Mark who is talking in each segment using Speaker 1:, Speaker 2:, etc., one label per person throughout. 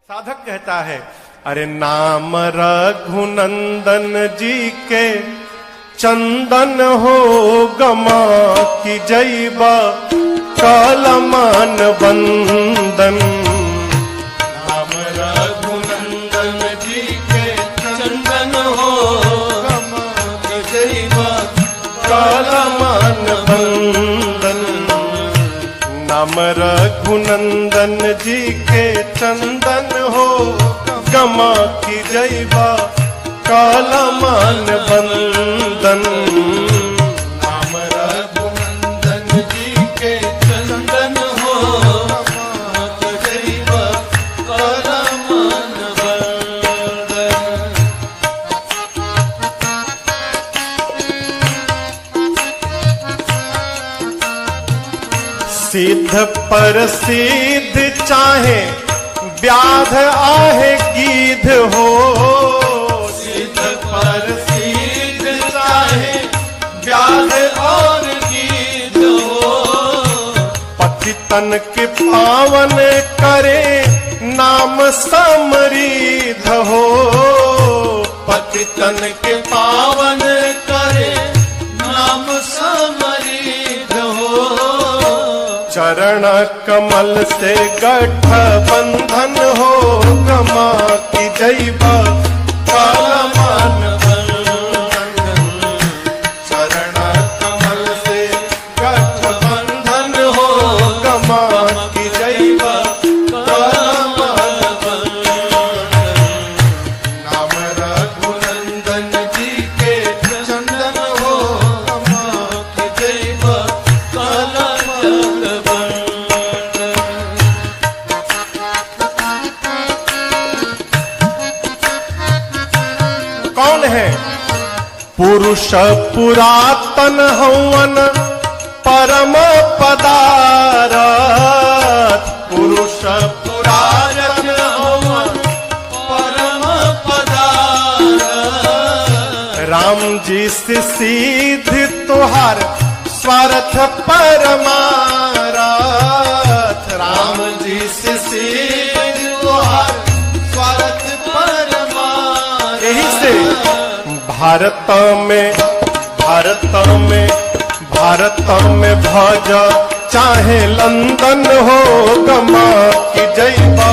Speaker 1: साधक कहता है, अरे नाम रघुनंदन जी के चंदन हो गमा की जैबा कालमान बंदन।
Speaker 2: नाम रघुनंदन जी के चंदन हो गमा की जैबा
Speaker 1: कालमान बंदन। नाम रघुनंदन जी के चंदन हो गमा की जैबा कालमान बंदन।
Speaker 2: नाम रघुनंदन जी के चंदन हो गमा की जैबा कालमान बंदन।
Speaker 1: सिद्ध पर सिद्ध चाहे व्याध आहे गीध हो।
Speaker 2: सिद्ध पर सिद्ध चाहे व्याध और गीध हो।
Speaker 1: पतितन के पावन करे नाम समरीध हो।
Speaker 2: पतितन के पावन करे नाम समरीध हो।
Speaker 1: चरण कमल से गठ बंधन हो गमा की जैबा कालमान बंधन। चरण कमल से गठ बंधन हो गमा की जैबा कालमान बंधन।
Speaker 2: नाम रघुनंदन जी के चंदन हो गमा की जैबा कालमान बंधन।
Speaker 1: कौन है? पुरुष पुरातन हवन परम पदारथ। पुरुष
Speaker 2: पुरातन हवन परम पदारथ।
Speaker 1: राम जी से सीध तुहार स्वार्थ परमारथ।
Speaker 2: राम जी से सीध तुहार स्वार्थ परमारथ।
Speaker 1: यही से भारत में भज चाहे लंदन हो गमा की जैबा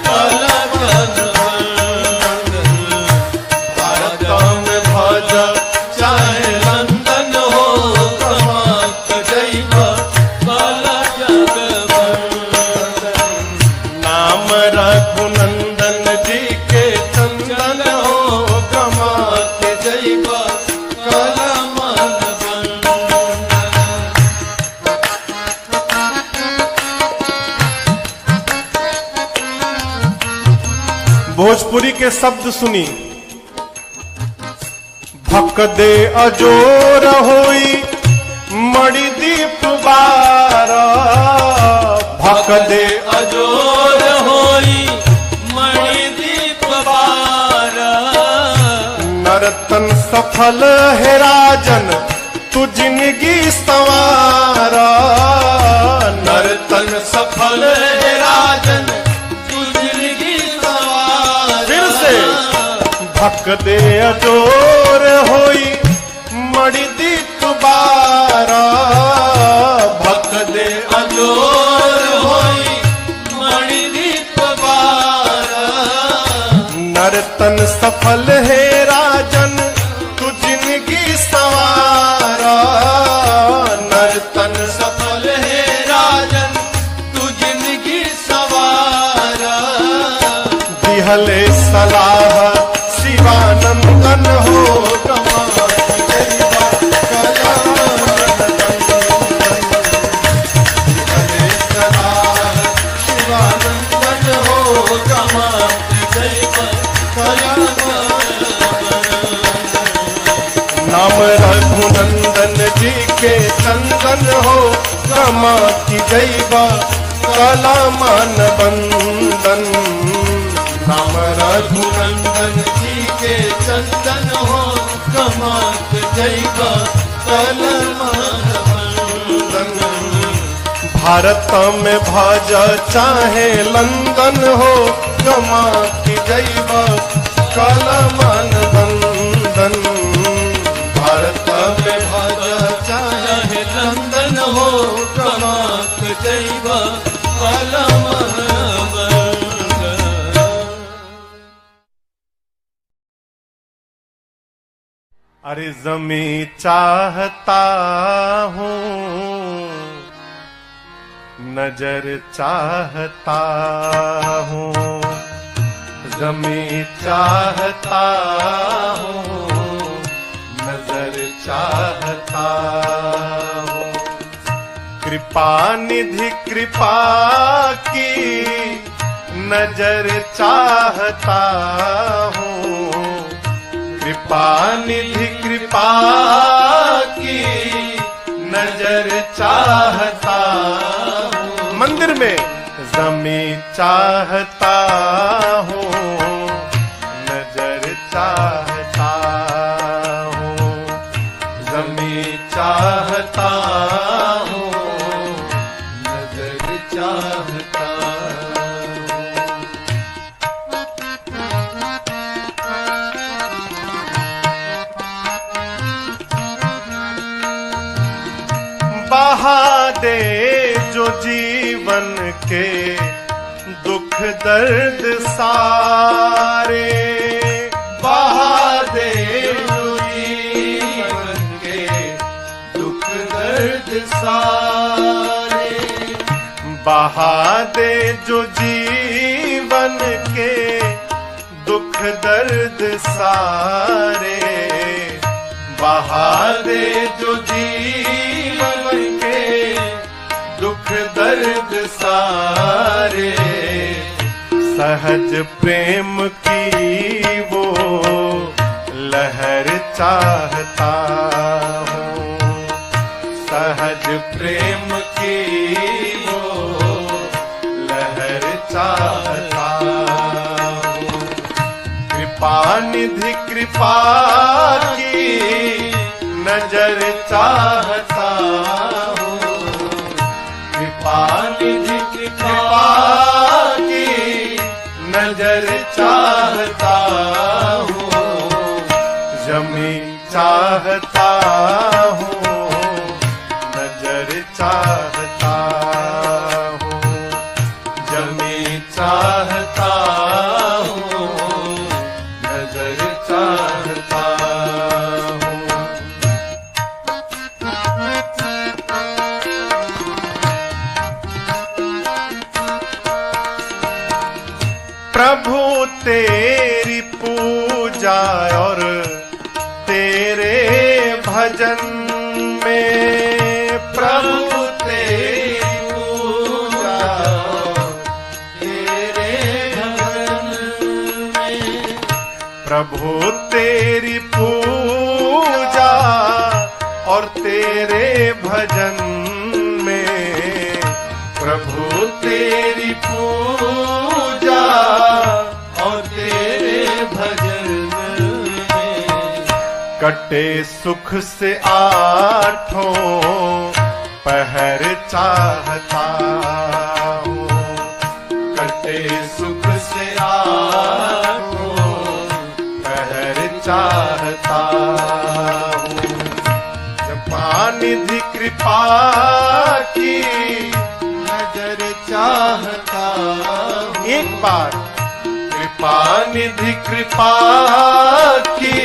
Speaker 2: कालमान बंदन। भारत में भज चाहे लंदन हो गमा की जैबा कालमान बंदन।
Speaker 1: नाम रघुनंदन जी के चंदन हो गमा
Speaker 2: के जैबा कालमान बंदन।
Speaker 1: भोजपुरी के शब्द सुनी। भक दे अजोर होई मणि दीप बारा। भक दे
Speaker 2: अजोर होई मणि दीप बारा।
Speaker 1: नर्तन सफल है राजन तू जिंदगी संवारा।
Speaker 2: नर्तन सफल है राजन तू जिंदगी सवारा।
Speaker 1: फिर से भक दे अजोर होई मणि दीप बारा।
Speaker 2: भक दे अजोर होई मणि दीप बारा।
Speaker 1: नर्तन सफल है राजन तू जिंदगी संवारा।
Speaker 2: नर्तन सफल है राजन तू जिंदगी सवारा।
Speaker 1: दिहले सलाह शिवानंदन हो गमा की जैबा कालमान बंदन।
Speaker 2: दिहले सलाह शिवानंदन हो गमा की जैबा कालमान बंदन।
Speaker 1: नाम रघुनंदन जी के चंदन हो गमा की जैबा कालमान बंदन। नाम
Speaker 2: रघुनंदन जी के चंदन हो गमा की जैबा कालमान बंदन।
Speaker 1: भारत में भज चाहे लंदन हो गमा की जैबा काला मान बंधन। भारत में
Speaker 2: भाजा चाहे लंदन हो कमा के जैबा काला
Speaker 1: अरे जमी चाहता हूँ नजर चाहता हूँ, जमी चाहता हूँ नजर चाहता हूँ। कृपा निधि कृपा की नजर चाहता हूँ, कृपा निधि कृपा की नजर चाहता हूँ। मंदिर में जमी चाहता हूँ नजर चाहता हूँ, जमी चाहता हूँ नजर चाहता हूँ। बहा दे जो जीवन के दुख दर्द सारे, बहा दे जो जीवन के दुख दर्द सारे, बहा दे जो जीवन के दुख दर्द सारे, बहा दे जो जीवन के दुख दर्द सारे। सहज प्रेम की वो लहर चाहता हूँ, सहज प्रेम की वो लहर चाहता हूँ। कृपा निधि कृपा की नजर चाहता हूँ, कृपा निधि कृपा की नजर चाहता हूँ। जमी चाहता हूँ नजर चाहता हूँ, जमी चाहता हूँ नजर चाहता हूँ। प्रभु तेरी पूजा और तेरे भजन में, प्रभु तेरी पूजा तेरे भजन में, प्रभु तेरी पूजा और तेरे भजन में, प्रभु तेरी पूजा और तेरे भजन में। कटे सुख से आठों पहर चाहता हूँ, कटे सुख से आठों पहर चाहता हूँ। जपा निधि कृपा की नजर चाहता हूँ। एक बार कृपा निधि कृपा की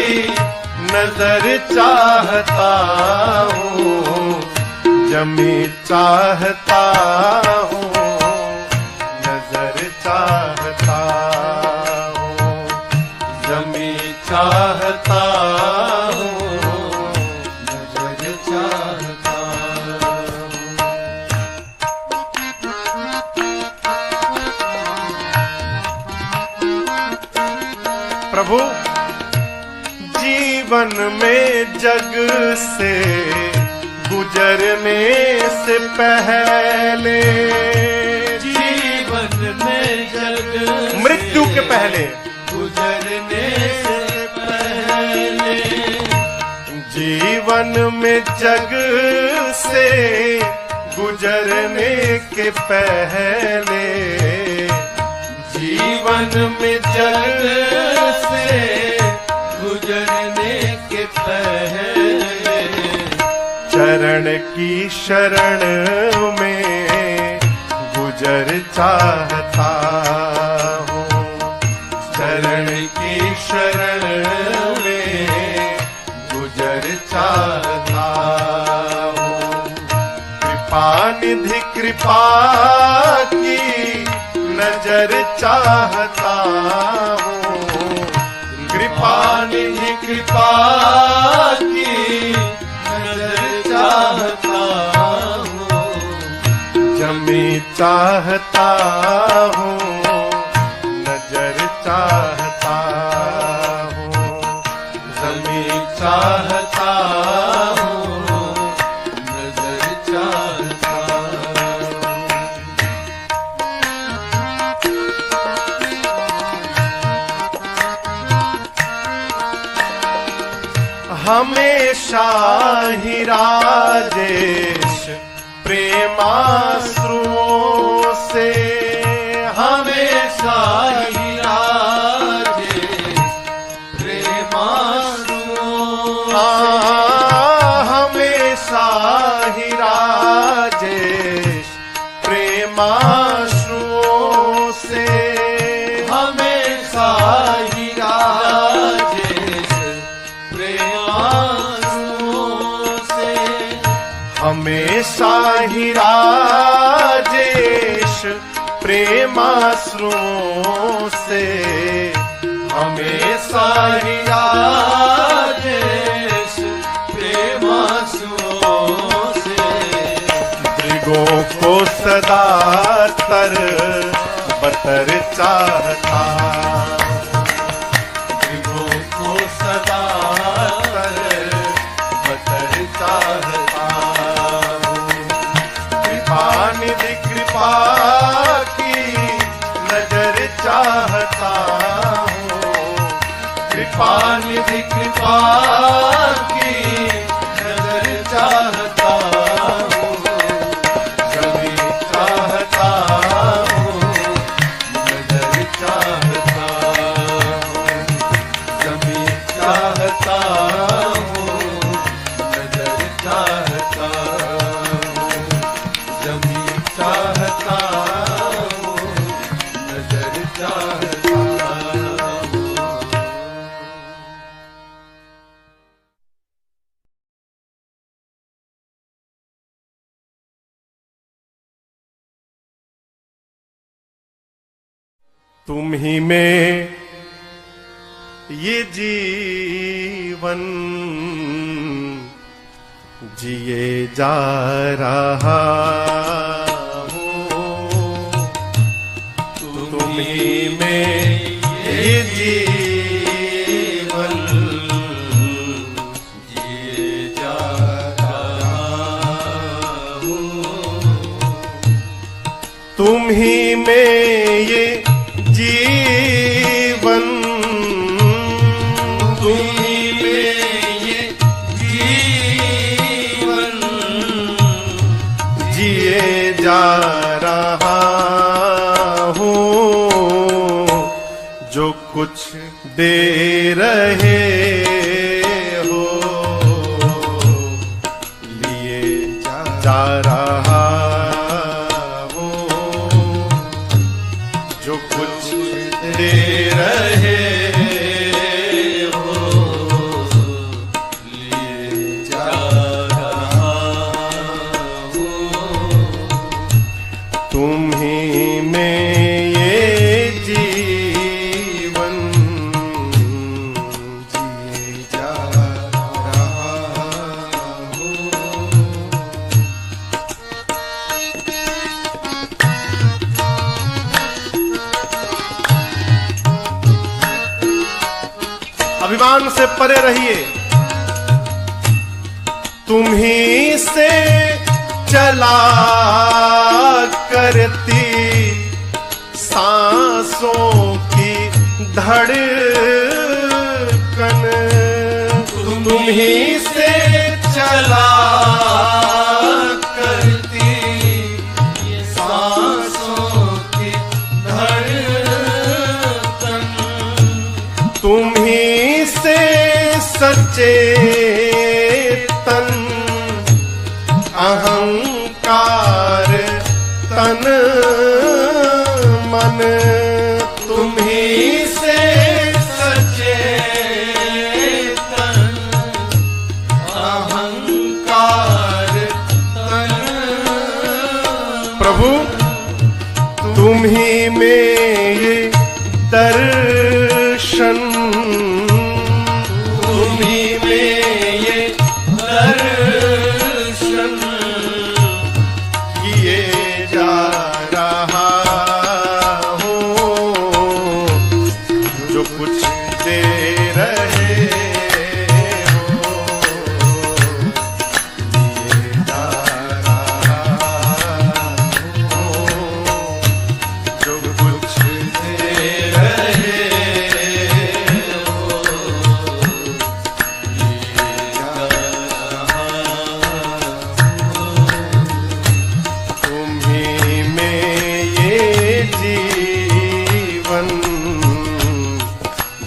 Speaker 1: नजर चाहता हूँ, जमी चाहता हूँ नजर चाहता हूँ, जमी चाहता हूँ नजर चाहता हूँ। प्रभु जीवन में जग से गुजरने से पहले,
Speaker 2: जीवन में जग
Speaker 1: मृत्यु के पहले,
Speaker 2: गुजरने से पहले,
Speaker 1: जीवन में जग से गुजरने के पहले,
Speaker 2: जीवन जीवन में जग से गुजरने के पहले
Speaker 1: चरण की शरण में गुजर चाहता हूँ।
Speaker 2: चरण की शरण में गुजर चाहता हूँ।
Speaker 1: कृपा निधि कृपा की नजर चाहता हूँ।
Speaker 2: कृपा निधि कृपा की नजर चाहता हूँ।
Speaker 1: जमी चाहता हूँ, नजर चाहता हूँ।
Speaker 2: जमी चाहता हूँ, नजर चाहता हूँ।
Speaker 1: हमेशा ही राजेश प्रेमाश्रुओं से
Speaker 2: हमेशा ही राजे प्रेमाश्रुओं
Speaker 1: हमेशा ही राजेश प्रेमाश्रुओं से
Speaker 2: हमेशा ही राजेश प्रेमाश्रुओं से
Speaker 1: हमेशा ही राजेश प्रेमाश्रुओं से
Speaker 2: हमेशा ही राजेश प्रेमाश्रुओं से
Speaker 1: मृगों को सदा तर बतर चाहता।
Speaker 2: मृगों को सदा तर बतर चाहता हूँ।
Speaker 1: कृपा निधि कृपा की नजर चाहता हूँ।
Speaker 2: कृपा निधि कृपा की नजर चाहता हूँ।
Speaker 1: जमी चाहता हूँ,
Speaker 2: नजर चाहता हूँ। जमी चाहता हूँ, नजर चाहता हूँ। जमी चाहता हूँ, नजर चाहता हूँ।
Speaker 1: तुम ही में ये जीवन जिए जा रहा हूँ। तुम ही में ये जीवन
Speaker 2: जिए जा रहा हूँ।
Speaker 1: तुम ही में ये जीवन
Speaker 2: तुम ही में ये जीवन
Speaker 1: जिए जा रहा हूँ। जो कुछ दे रहे हो लिए जा रहा हूँ। जो कुछ दे रहे
Speaker 2: हो लिए जा रहा हूँ।
Speaker 1: तुम ही में ये जीवन जिए जा रहा हूँ। अभिमान से परे रहिए। तुम ही से चला करती सांसों की धड़कन तुम ही से
Speaker 2: चला करती ये सांसों की धड़कन
Speaker 1: तुम्ही से सचेतन अहंकार तन मन,
Speaker 2: तुम्ही से सचेतन अहंकार तन।
Speaker 1: प्रभु तुम्ही में ये दर्शन,
Speaker 2: तुम्ही में ये दर्शन
Speaker 1: किए जा रहा हूँ, जो कुछ दे रहे हो किए जा रहा हूँ, जो कुछ दे रहे हो किए जा रहा हूँ। तुम्ही में ये जीवन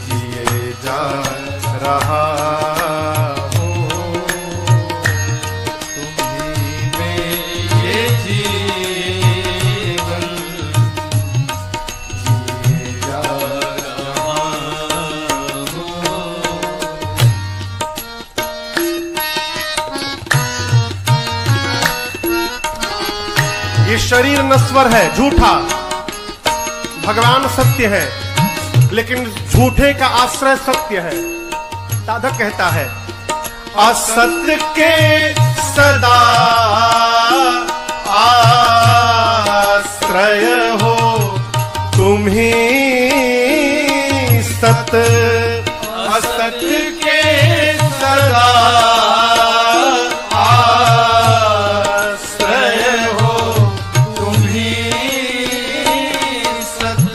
Speaker 1: जिए जा रहा हूँ, तुम्ही में
Speaker 2: ये जीवन
Speaker 1: जिए जा
Speaker 2: रहा हूँ।
Speaker 1: ये शरीर नश्वर है, झूठा। भगवान सत्य है, लेकिन झूठे का आश्रय सत्य है। साधक कहता है असत्य के सदा आश्रय हो, तुम ही सत
Speaker 2: असत्य के सदा आश्रय हो, तुम्ही सत।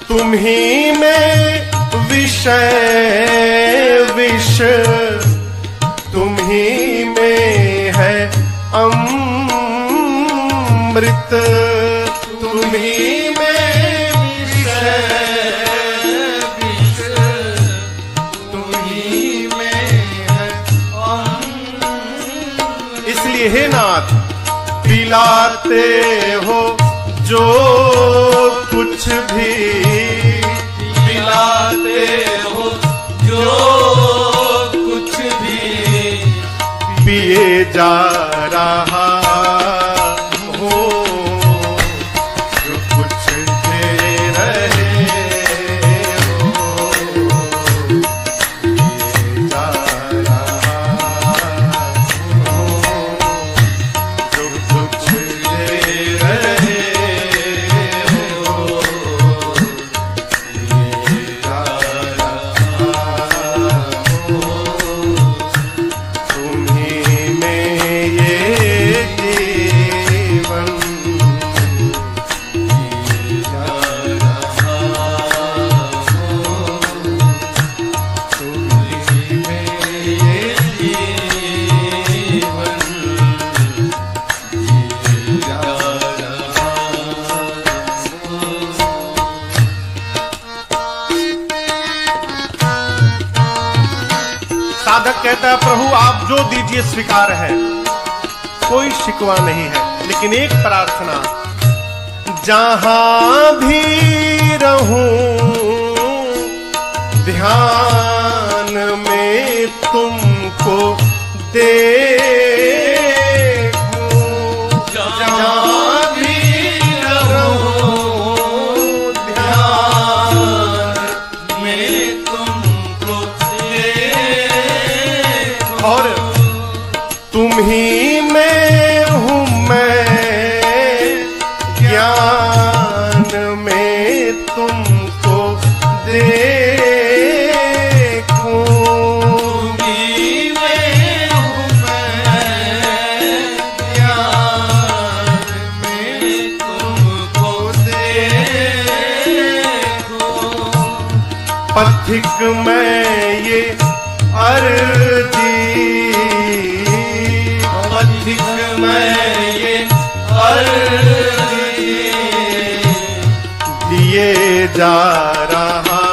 Speaker 1: तुम्ही में विषय विष, तुम्ही में है अमृत,
Speaker 2: तुम्ही में विषय विष, तुम्ही में है अमृत।
Speaker 1: इसलिए हे नाथ पिलाते हो जो कुछ भी,
Speaker 2: पिलाते हो जो कुछ भी
Speaker 1: पिए जा रहा हूँ, जो कुछ दे रहे हो पिए जा रहा हूँ, जो कुछ दे रहे हो पिए जा रहा हूँ। तुम्ही में ये जीवन जिए जा रहा हूँ, तुम्ही में ये जीवन जिए जा रहा हूँ। साधक कहता है प्रभु आप जो दीजिए स्वीकार है, कोई शिकवा नहीं है, लेकिन एक प्रार्थना, जहां भी रहूं ध्यान में तुमको देखूं,
Speaker 2: जहाँ भी रहूं ध्यान में तुमको देखूं।
Speaker 1: और तुम ही में हूँ मैं, ज्ञान में तुमको देखूं,
Speaker 2: तुम्ही में हूँ मैं, ज्ञान में तुमको देखूं।
Speaker 1: पथिक में ये अर्जी,
Speaker 2: पथिक में ये अर्जी
Speaker 1: दिए जा रहा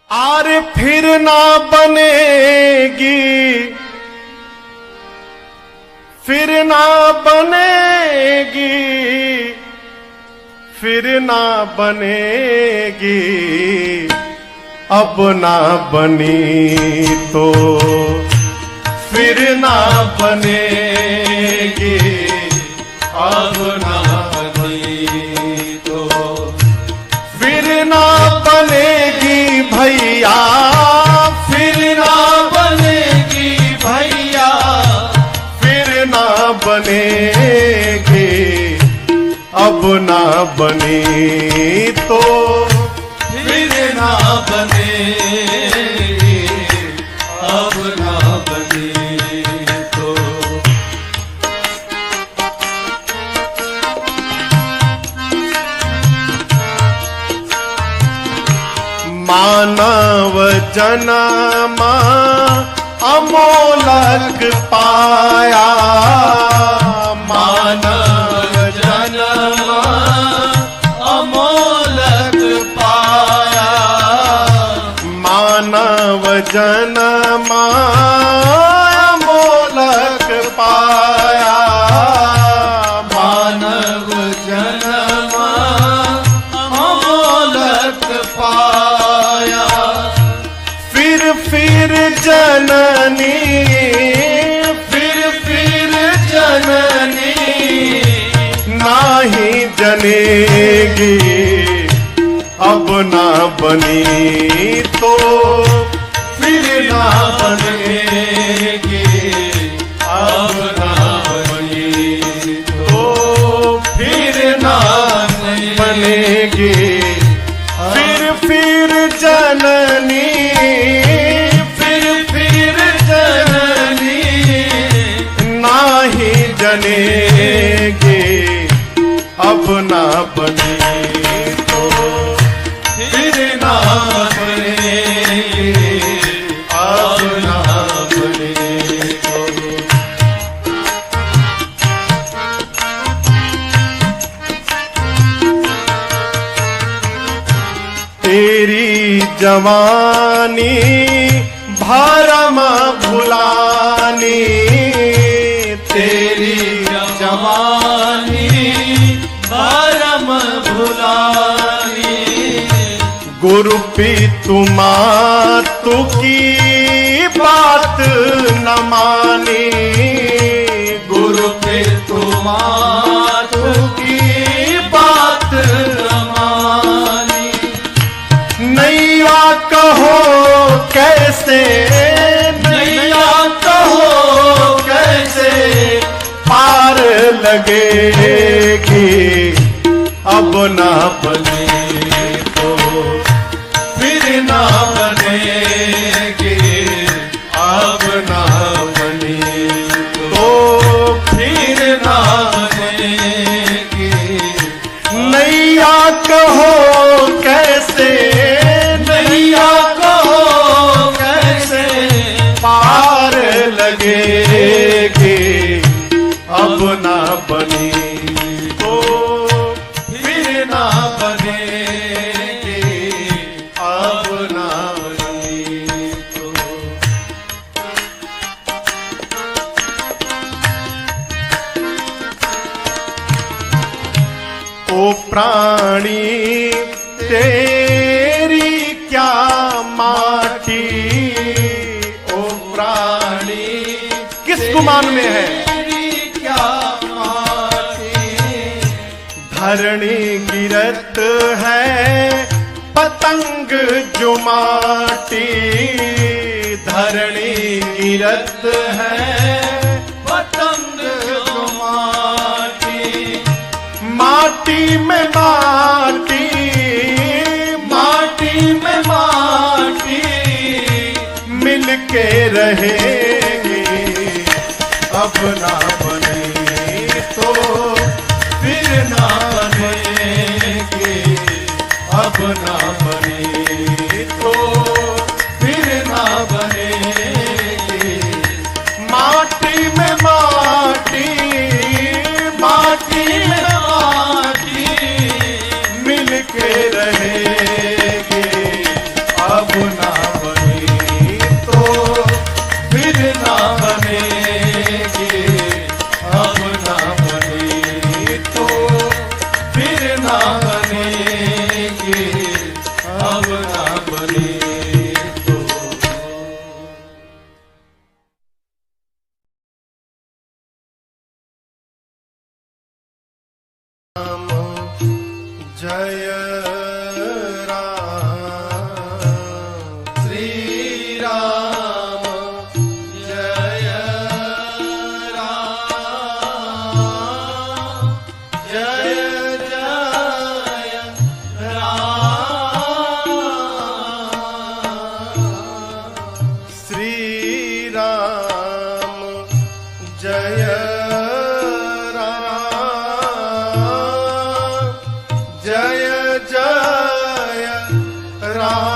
Speaker 1: आर फिर ना बनेगी, फिर ना बनेगी, फिर ना बनेगी, अब ना बनी तो फिर ना बनेगी,
Speaker 2: अब ना बनी तो
Speaker 1: फिर ना बनेगी भैया,
Speaker 2: फिर ना बनेगी भैया,
Speaker 1: फिर ना बनेगी, अब ना बनी तो
Speaker 2: फिर ना बनेगी, अब ना बनी तो
Speaker 1: मानव जन्म अमोलक पाया,
Speaker 2: मानव जन्म अमोलक पाया,
Speaker 1: मानव जन्म अमोलक पाया,
Speaker 2: मानव जन्म अमोलक पाया,
Speaker 1: फिर जननी,
Speaker 2: फिर जननी
Speaker 1: नाही जनेगी, अब ना बनी तो
Speaker 2: फिर ना बनेगी, अब ना बनी
Speaker 1: तो
Speaker 2: फिर ना
Speaker 1: बनेगी, फिर जननी,
Speaker 2: फिर जननी
Speaker 1: नाही जनेगी, अब ना बनी तो
Speaker 2: फिर ना बनेगी, अब ना बने तो
Speaker 1: तेरी जवानी भरम भुलानी,
Speaker 2: तेरी जवानी भरम भुलानी,
Speaker 1: गुरु पीतुमा तुकी बात न मानी,
Speaker 2: गुरु पे तुम्हारी की बात न मानी,
Speaker 1: नैया कहो कैसे,
Speaker 2: नैया कहो कैसे
Speaker 1: पार लगेगी, अब ना बने
Speaker 2: तो फिर ना बनेगी, अब ना बने
Speaker 1: तो
Speaker 2: फिर ना बनेगी,
Speaker 1: नैया कहो कैसे,
Speaker 2: नैया कहो कैसे
Speaker 1: पार लगेगी, अब ना बनी तो
Speaker 2: फिर ना बनेगी, अब ना बनी तो
Speaker 1: ओ प्राणी तेरी क्या माटी, ओ प्राणी किस गुमान में है,
Speaker 2: तेरी क्या माटी,
Speaker 1: धरणी गिरत है पतंग जो माटी, धरणी गिरत है
Speaker 2: पतंग जो माटी,
Speaker 1: माटी में माटी,
Speaker 2: माटी में माटी
Speaker 1: मिल के रहेगी, अब ना बने तो
Speaker 2: फिर ना बनेगी, अब ना बने तो फिर ना बनेगी,
Speaker 1: माटी में माटी,
Speaker 2: माटी में माटी
Speaker 1: मिल के रहेगी, अब ना जय राम